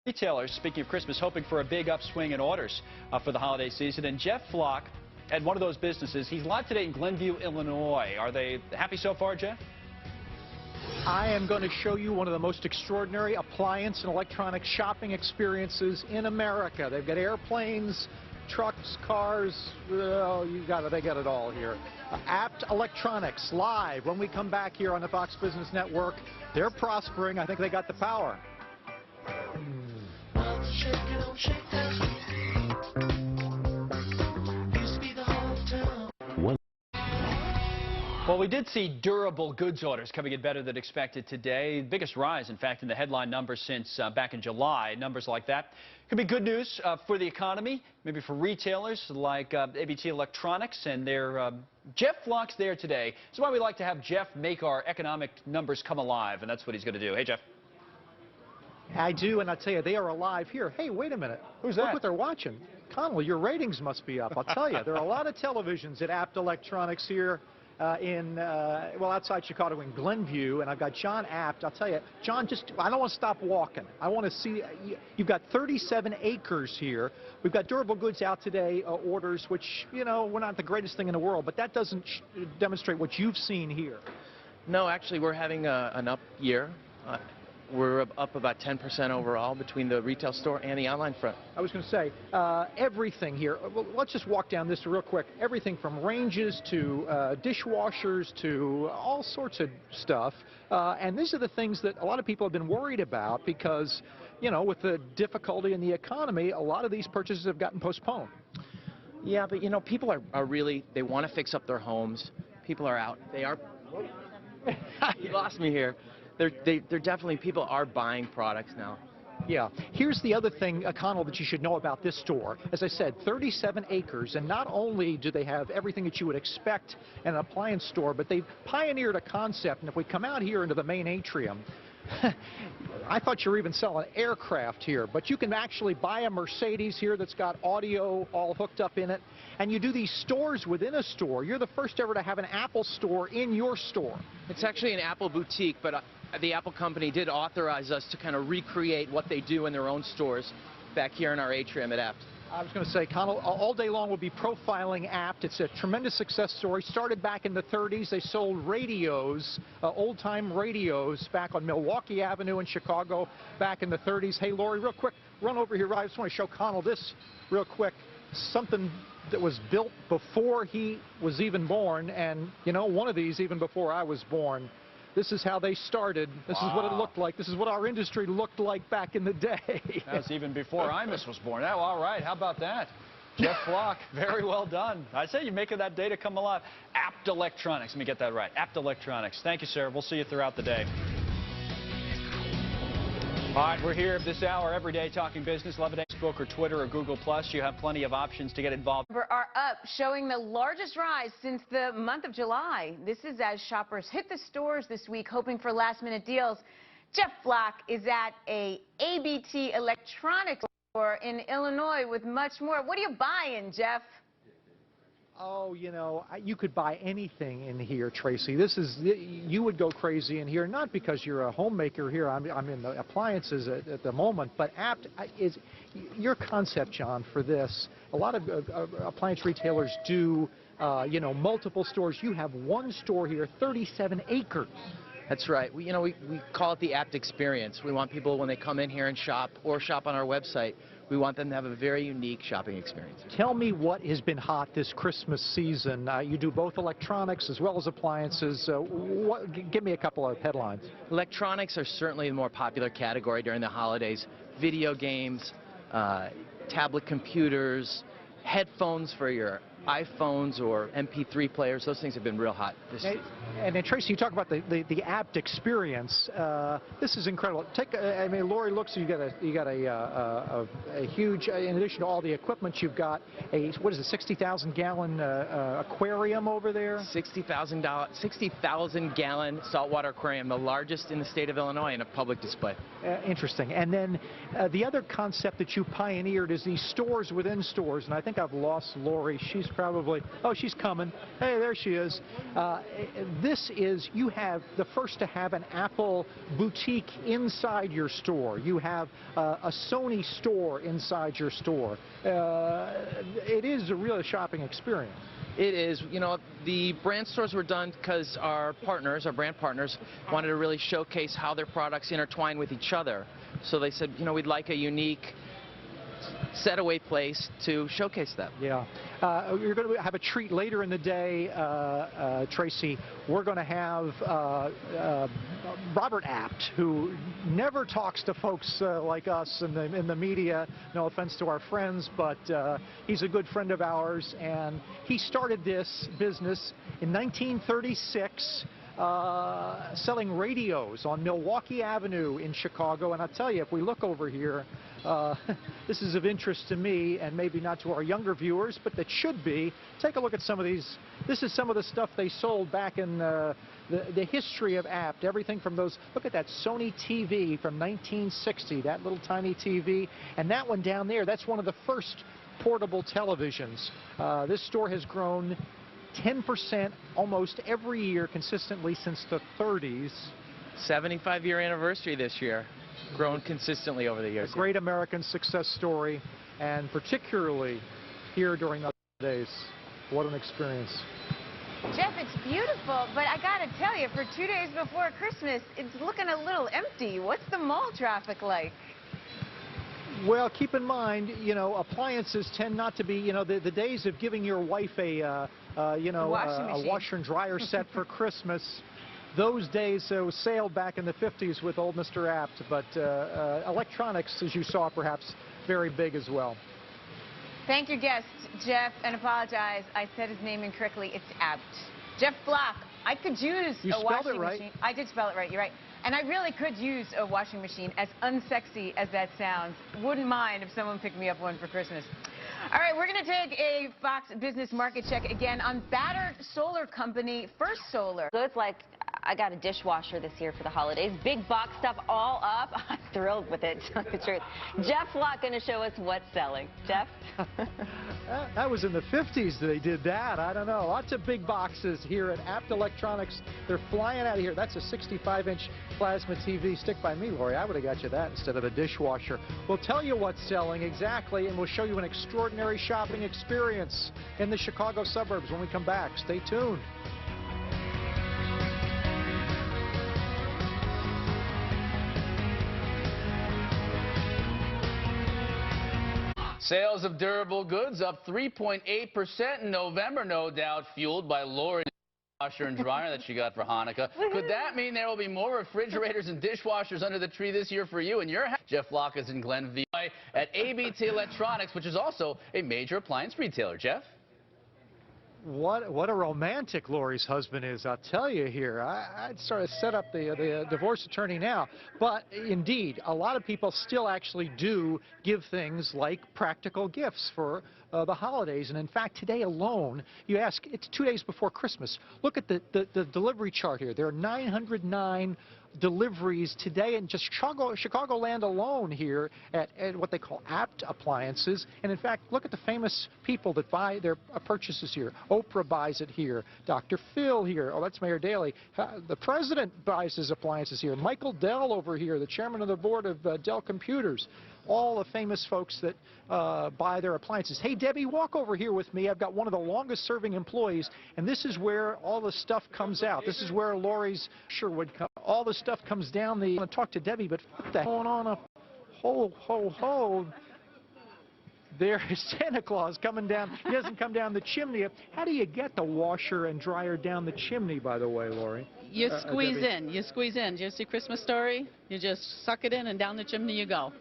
Retailers, speaking of Christmas, hoping for a big upswing in orders for the holiday season. And Jeff Flock at one of those businesses, he's live today in Glenview, Illinois. Are they happy so far, Jeff? I am going to show you one of the most extraordinary appliance and electronic shopping experiences in America. They've got airplanes, trucks, cars, they got it all here. Apt Electronics live when we come back here on the Fox Business Network. They're prospering. I think they got the power. Well, we did see durable goods orders coming in better than expected today. Biggest rise, in fact, in the headline numbers since back in July. Numbers like that could be good news for the economy, maybe for retailers like ABT Electronics and their Jeff Flock's there today. That's why we like to have Jeff make our economic numbers come alive, and that's what he's going to do. Hey, Jeff. I do, and I tell you, they are alive here. Hey, wait a minute. Who's that? Look what they're watching. Connell, your ratings must be up. I'll tell you, there are a lot of televisions at Apt Electronics here outside Chicago in Glenview, and I've got John Apt. I'll tell you, John, I don't want to stop walking. I want to see, you've got 37 acres here. We've got durable goods out today, orders, which, you know, we're not the greatest thing in the world, but that doesn't demonstrate what you've seen here. No, actually, we're having an up year. We're up about 10% overall between the retail store and the online front. I was going to say, everything here. Well, let's just walk down this real quick. Everything from ranges to dishwashers to all sorts of stuff. And these are the things that a lot of people have been worried about because, you know, with the difficulty in the economy, a lot of these purchases have gotten postponed. Yeah, but, you know, people are really, they want to fix up their homes. People are out. They are. You lost me here. They're definitely, people are buying products now. Yeah. Here's the other thing, Connell, that you should know about this store. As I said, 37 acres, and not only do they have everything that you would expect in an appliance store, but they've pioneered a concept, and if we come out here into the main atrium, I thought you were even selling aircraft here, but you can actually buy a Mercedes here that's got audio all hooked up in it, and you do these stores within a store. You're the first ever to have an Apple store in your store. It's actually an Apple boutique, but the Apple company did authorize us to kind of recreate what they do in their own stores back here in our atrium at Apt. I was going to say, Connell, all day long we'll be profiling Apt. It's a tremendous success story. Started back in the 30s. They sold radios, old-time radios, back on Milwaukee Avenue in Chicago back in the 30s. Hey, Lori, real quick, run over here. I just want to show Connell this real quick. Something that was built before he was even born, and, you know, one of these even before I was born. This is how they started. This is what it looked like. This is what our industry looked like back in the day. That was even before Imus was born. Oh, all right. How about that? Jeff Flock, very well done. I say you're making that data come alive. Apt Electronics. Let me get that right. Apt Electronics. Thank you, sir. We'll see you throughout the day. All right, we're here this hour every day talking business. Facebook or Twitter or Google+. You have plenty of options to get involved. Are up, showing the largest rise since the month of July. This is as shoppers hit the stores this week hoping for last-minute deals. Jeff Flock is at a ABT Electronics store in Illinois with much more. What are you buying, Jeff? Oh, you know, you could buy anything in here, Tracy. You would go crazy in here, not because you're a homemaker here. I'm in the appliances at the moment, but Apt is your concept, John, for this. A lot of appliance retailers do, you know, multiple stores. You have one store here, 37 acres. That's right. We call it the Apt experience. We want people, when they come in here and shop or shop on our website, we want them to have a very unique shopping experience. Tell me what has been hot this Christmas season. You do both electronics as well as appliances. Give me a couple of headlines. Electronics are certainly the more popular category during the holidays. Video games, tablet computers, headphones for your iPhones or MP3 players. Those things have been real hot this season. And then, Tracy, you talk about the Apt experience. This is incredible. I mean, Lori looks. You got a huge. In addition to all the equipment, you've got what is it, 60,000 gallon aquarium over there. 60,000 gallon saltwater aquarium, the largest in the state of Illinois in a public display. Interesting. And then the other concept that you pioneered is these stores within stores. And I think I've lost Lori. She's She's probably, oh, she's coming. Hey, there she is. This is, you have the first to have an Apple boutique inside your store. You have a Sony store inside your store. It is a real shopping experience. It is. You know, the brand stores were done because our partners, our brand partners, wanted to really showcase how their products intertwine with each other. So they said, you know, we'd like a unique set-away place to showcase that. Yeah. You're going to have a treat later in the day, Tracy. We're going to have Robert Apt, who never talks to folks like us in the media. No offense to our friends, but he's a good friend of ours, and he started this business in 1936. Selling radios on Milwaukee Avenue in Chicago. And I'll tell you, if we look over here, this is of interest to me and maybe not to our younger viewers, but that should be. Take a look at some of these. This is some of the stuff they sold back in the history of Apt. Everything from those, look at that Sony TV from 1960, that little tiny TV. And that one down there, that's one of the first portable televisions. This store has grown 10% almost every year consistently since the 30s. 75-year anniversary this year, grown consistently over the years. A great American success story, and particularly here during the holidays. What an experience. Jeff, it's beautiful, but I gotta tell you, for 2 days before Christmas, it's looking a little empty. What's the mall traffic like? Well, keep in mind, you know, appliances tend not to be, you know, the days of giving your wife a washer and dryer set for Christmas. Those days sailed back in the 50s with old Mr. Apt, but electronics, as you saw, perhaps very big as well. Thank your guest, Jeff, and apologize. I said his name incorrectly. It's Apt. Jeff Block. I could use a washing machine. I did spell it right. You're right. And I really could use a washing machine, as unsexy as that sounds. Wouldn't mind if someone picked me up one for Christmas. All right, we're going to take a Fox Business Market check again on battered solar company First Solar. Goods like I got a dishwasher this year for the holidays. Big box stuff all up. I'm thrilled with it, to tell you the truth. Jeff Block going to show us what's selling. Jeff? That was in the 50s they did that. I don't know. Lots of big boxes here at Apt Electronics. They're flying out of here. That's a 65-inch plasma TV. Stick by me, Lori. I would have got you that instead of a dishwasher. We'll tell you what's selling exactly, and we'll show you an extraordinary shopping experience in the Chicago suburbs when we come back. Stay tuned. Sales of durable goods up 3.8% in November, no doubt fueled by Lori's washer and dryer that she got for Hanukkah. Could that mean there will be more refrigerators and dishwashers under the tree this year for you and your house? Jeff Block is in Glenview at ABT Electronics, which is also a major appliance retailer. Jeff? What a romantic Lori's husband is, I'll tell you here. I'd sort of set up the divorce attorney now. But indeed, a lot of people still actually do give things like practical gifts for the holidays. And in fact, today alone, you ask, it's 2 days before Christmas. Look at the delivery chart here. There are 909 deliveries today in just Chicagoland alone here at what they call Apt Appliances. And in fact, look at the famous people that buy their purchases here. Oprah buys it here. Dr. Phil here. Oh, that's Mayor Daley. The president buys his appliances here. Michael Dell over here, the chairman of the board of Dell Computers. All the famous folks that buy their appliances. Hey, Debbie, walk over here with me. I've got one of the longest serving employees, and this is where all the stuff comes out. This is where Lori's Sherwood comes. All the stuff comes down the... I'm going to talk to Debbie, but what the hell going on up? Ho. There is Santa Claus coming down. He doesn't come down the chimney. How do you get the washer and dryer down the chimney, by the way, Lori? You squeeze in. You squeeze in. Just your Christmas story. You just suck it in, and down the chimney you go.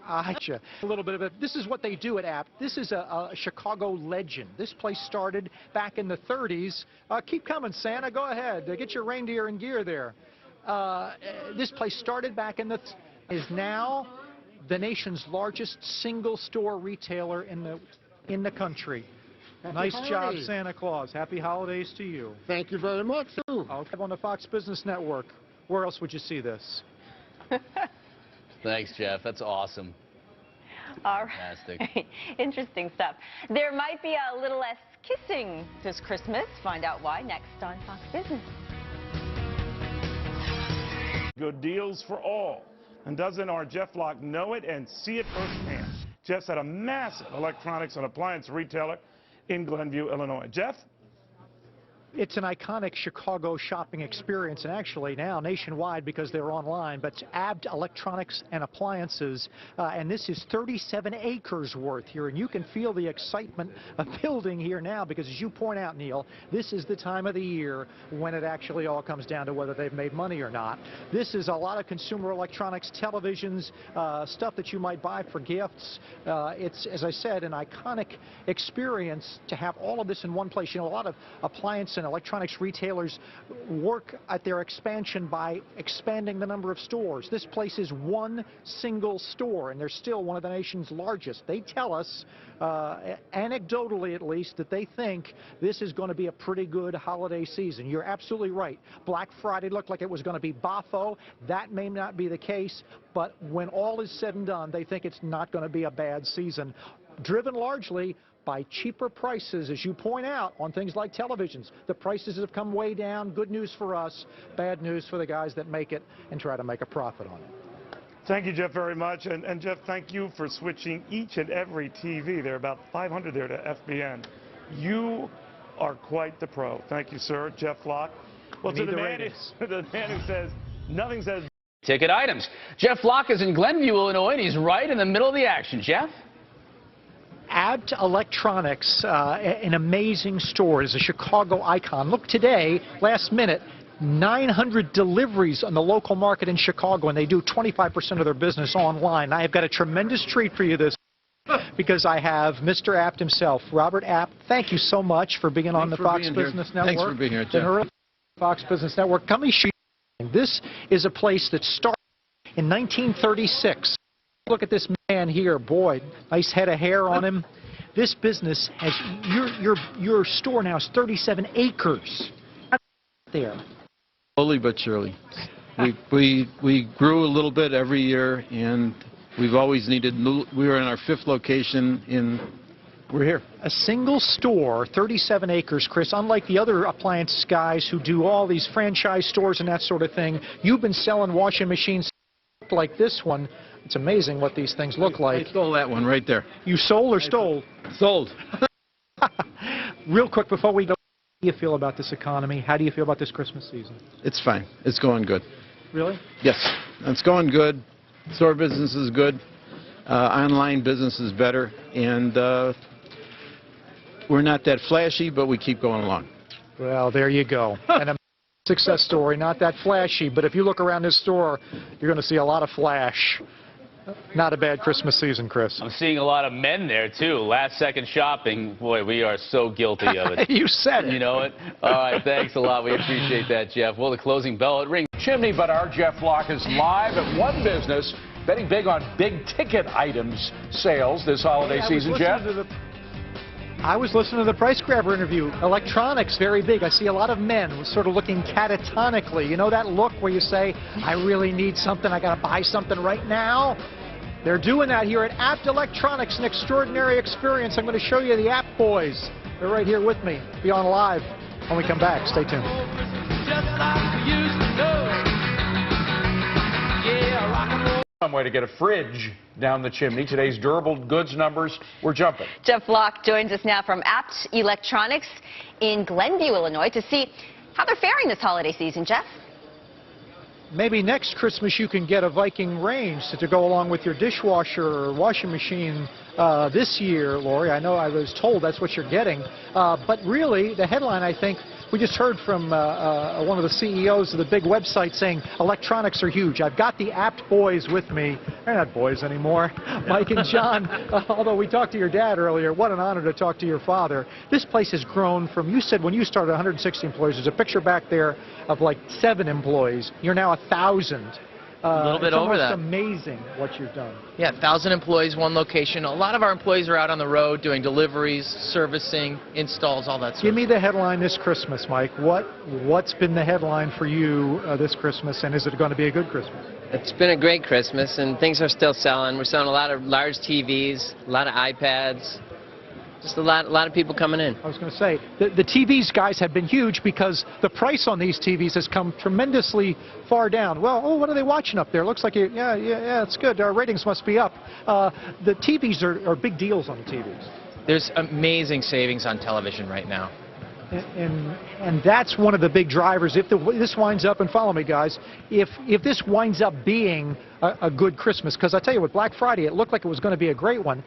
Gotcha. A little bit of it. This is what they do at Apt. This is a Chicago legend. This place started back in the 30s. Keep coming, Santa. Go ahead. Get your reindeer in gear there. This place started back in the... is now the nation's largest single-store retailer in the country. Nice job, Santa Claus. Happy holidays to you. Thank you very much. Okay, on the Fox Business Network. Where else would you see this? Thanks, Jeff. That's awesome. All right. Fantastic. Interesting stuff. There might be a little less kissing this Christmas. Find out why next on Fox Business. Good deals for all. And doesn't our Jeff Flock know it and see it firsthand? Jeff's at a massive electronics and appliance retailer in Glenview, Illinois. Jeff? It's an iconic Chicago shopping experience, and actually now nationwide because they're online, but it's Abt Electronics and Appliances, and this is 37 acres worth here, and you can feel the excitement of building here now because, as you point out, Neil, this is the time of the year when it actually all comes down to whether they've made money or not. This is a lot of consumer electronics, televisions, stuff that you might buy for gifts. It's, as I said, an iconic experience to have all of this in one place. You know, a lot of appliance and electronics retailers work at their expansion by expanding the number of stores. This place is one single store, and they're still one of the nation's largest. They tell us, anecdotally at least, that they think this is going to be a pretty good holiday season. You're absolutely right. Black Friday looked like it was going to be boffo. That may not be the case, but when all is said and done, they think it's not going to be a bad season, driven largely by cheaper prices, as you point out, on things like televisions. The prices have come way down. Good news for us, bad news for the guys that make it and try to make a profit on it. Thank you, Jeff, very much. And Jeff, thank you for switching each and every TV. There are about 500 there to FBN. You are quite the pro. Thank you, sir. Jeff Flock. Well, to the man who says nothing says Ticket items. Jeff Flock is in Glenview, Illinois, and he's right in the middle of the action. Jeff? Abt Electronics, an amazing store. It's a Chicago icon. Look today, last minute, 900 deliveries on the local market in Chicago, and they do 25% of their business online. I have got a tremendous treat for you this because I have Mr. Abt himself, Robert Abt. Thank you so much for being on the Fox Business Network. Thanks for being here, Jeff. Fox Business Network. Come show you. This is a place that started in 1936. Look at this man here, boy, nice head of hair on him. This business has, your store now is 37 acres. There. Slowly but surely. We grew a little bit every year, and we've always needed new. We were in our 5th location we're here. A single store, 37 acres, Chris. Unlike the other appliance guys who do all these franchise stores and that sort of thing, you've been selling washing machines like this one. It's amazing what these things look like. I stole that one right there. You sold or stole? Sold. Real quick before we go, how do you feel about this economy? How do you feel about this Christmas season? It's fine. It's going good. Really? Yes. It's going good. Store business is good. Online business is better. And we're not that flashy, but we keep going along. Well, there you go. And a success story, not that flashy, but if you look around this store, you're going to see a lot of flash. Not a bad Christmas season, Chris. I'm seeing a lot of men there, too. Last-second shopping. Boy, we are so guilty of it. You said it. You know it? All right, thanks a lot. We appreciate that, Jeff. Well, the closing bell, it rings. Chimney, but our Jeff Flock is live at One Business, betting big on big-ticket items sales this holiday season, Jeff. I was listening to the Price Grabber interview. Electronics, very big. I see a lot of men sort of looking catatonically. You know that look where you say, I really need something, I got to buy something right now? They're doing that here at Abt Electronics, an extraordinary experience. I'm going to show you the Abt boys. They're right here with me. Be on live when we come back. Stay tuned. Some way to get a fridge down the chimney. Today's durable goods numbers, we're jumping. Jeff Flock joins us now from Abt Electronics in Glenview, Illinois, to see how they're faring this holiday season. Jeff? Maybe next Christmas you can get a Viking range to go along with your dishwasher or washing machine this year, Lori. I know I was told that's what you're getting. But really, the headline, I think, we just heard from one of the CEOs of the big website saying electronics are huge. I've got the Abt boys with me. They're not boys anymore. Mike and John, although we talked to your dad earlier, what an honor to talk to your father. This place has grown from, you said when you started 160 employees. There's a picture back there of like 7 employees. You're now 1,000. A little bit over that. It's amazing what you've done. Yeah, 1,000 employees, one location. A lot of our employees are out on the road doing deliveries, servicing, installs, all that stuff. Give me the headline this Christmas, Mike. What's been the headline for you this Christmas, and is it going to be a good Christmas? It's been a great Christmas, and things are still selling. We're selling a lot of large TVs, a lot of iPads, just a lot of people coming in. I was going to say, the TVs, guys, have been huge because the price on these TVs has come tremendously far down. Well, oh, what are they watching up there? Looks like, yeah, it's good. Our ratings must be up. The TVs are big deals on the TVs. There's amazing savings on television right now. And that's one of the big drivers. If this winds up, and follow me, guys, if this winds up being a good Christmas, because I tell you, with Black Friday, it looked like it was going to be a great one.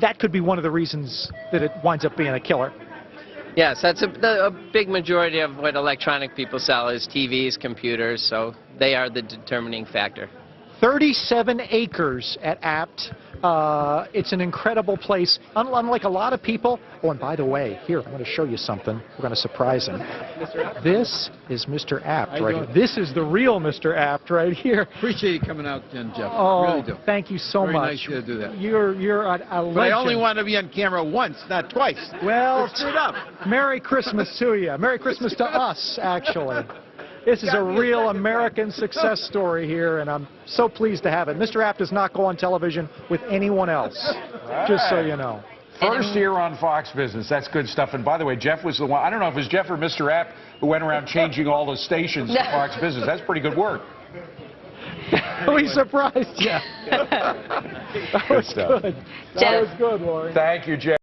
That could be one of the reasons that it winds up being a killer. Yes, that's a big majority of what electronic people sell is TVs, computers, so they are the determining factor. 37 acres at Apt. It's an incredible place. Unlike a lot of people. Oh, and by the way, here, I'm going to show you something. We're going to surprise him. This is Mr. Apt right here. This is the real Mr. Apt right here. Appreciate you coming out, Jeff. Oh, really do. Thank you so Very much. Nice to do that. You're a legend. But I only want to be on camera once, not twice. Well, screwed up. Merry Christmas to you. Merry Christmas to us, actually. This is a real American success story here, and I'm so pleased to have it. Mr. Apt does not go on television with anyone else, just so you know. First year on Fox Business. That's good stuff. And by the way, Jeff was the one, I don't know if it was Jeff or Mr. Apt who went around changing all the stations to Fox Business. That's pretty good work. We surprised you. That was good. That was good, Lori. Thank you, Jeff.